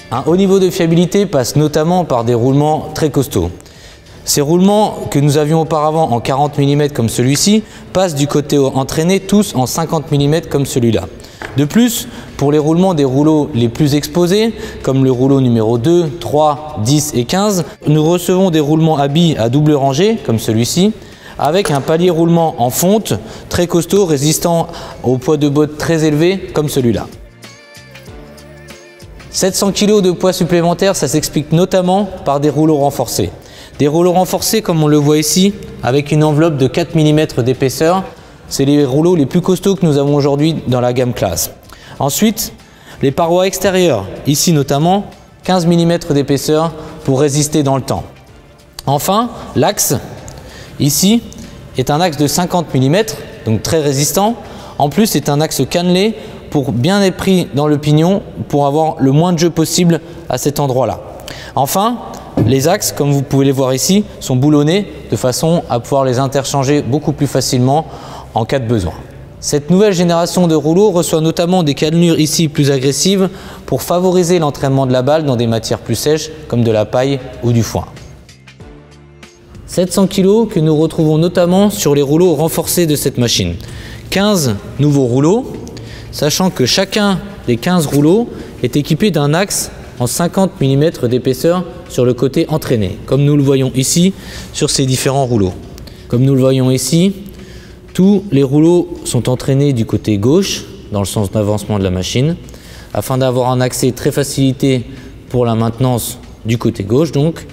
Un haut niveau de fiabilité passe notamment par des roulements très costauds. Ces roulements que nous avions auparavant en 40 mm comme celui-ci passent du côté entraîné tous en 50 mm comme celui-là. De plus, pour les roulements des rouleaux les plus exposés, comme le rouleau numéro 2, 3, 10 et 15, nous recevons des roulements à billes à double rangée comme celui-ci, avec un palier roulement en fonte très costaud résistant au poids de botte très élevé comme celui-là. 700 kg de poids supplémentaire, ça s'explique notamment par des rouleaux renforcés. Des rouleaux renforcés comme on le voit ici, avec une enveloppe de 4 mm d'épaisseur. C'est les rouleaux les plus costauds que nous avons aujourd'hui dans la gamme classe. Ensuite, les parois extérieures, ici notamment 15 mm d'épaisseur pour résister dans le temps. Enfin, l'axe, ici, est un axe de 50 mm, donc très résistant. En plus, c'est un axe cannelé pour bien être pris dans le pignon, pour avoir le moins de jeu possible à cet endroit-là. Enfin, les axes, comme vous pouvez les voir ici, sont boulonnés de façon à pouvoir les interchanger beaucoup plus facilement en cas de besoin. Cette nouvelle génération de rouleaux reçoit notamment des cannelures ici plus agressives pour favoriser l'entraînement de la balle dans des matières plus sèches comme de la paille ou du foin. 700 kg que nous retrouvons notamment sur les rouleaux renforcés de cette machine. 15 nouveaux rouleaux, sachant que chacun des 15 rouleaux est équipé d'un axe en 50 mm d'épaisseur sur le côté entraîné, comme nous le voyons ici sur ces différents rouleaux. Comme nous le voyons ici, tous les rouleaux sont entraînés du côté gauche, dans le sens d'avancement de la machine, afin d'avoir un accès très facilité pour la maintenance du côté gauche donc,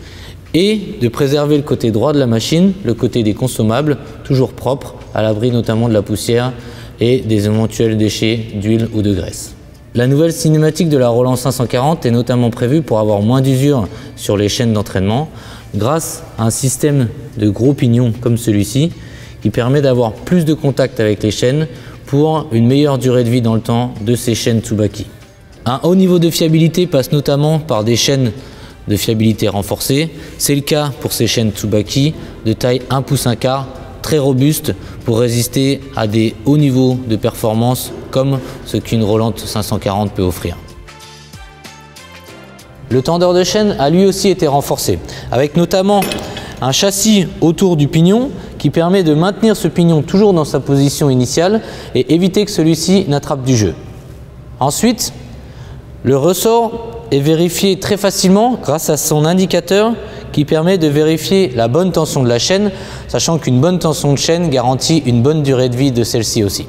et de préserver le côté droit de la machine, le côté des consommables, toujours propre, à l'abri notamment de la poussière et des éventuels déchets d'huile ou de graisse. La nouvelle cinématique de la Roland 540 est notamment prévue pour avoir moins d'usure sur les chaînes d'entraînement grâce à un système de gros pignons comme celui-ci qui permet d'avoir plus de contact avec les chaînes pour une meilleure durée de vie dans le temps de ces chaînes Tsubaki. Un haut niveau de fiabilité passe notamment par des chaînes de fiabilité renforcées. C'est le cas pour ces chaînes Tsubaki de taille 1 pouce 1 quart, très robustes pour résister à des hauts niveaux de performance comme ce qu'une Roland 540 peut offrir. Le tendeur de chaîne a lui aussi été renforcé, avec notamment un châssis autour du pignon qui permet de maintenir ce pignon toujours dans sa position initiale et éviter que celui-ci n'attrape du jeu. Ensuite, le ressort est vérifié très facilement grâce à son indicateur qui permet de vérifier la bonne tension de la chaîne, sachant qu'une bonne tension de chaîne garantit une bonne durée de vie de celle-ci aussi.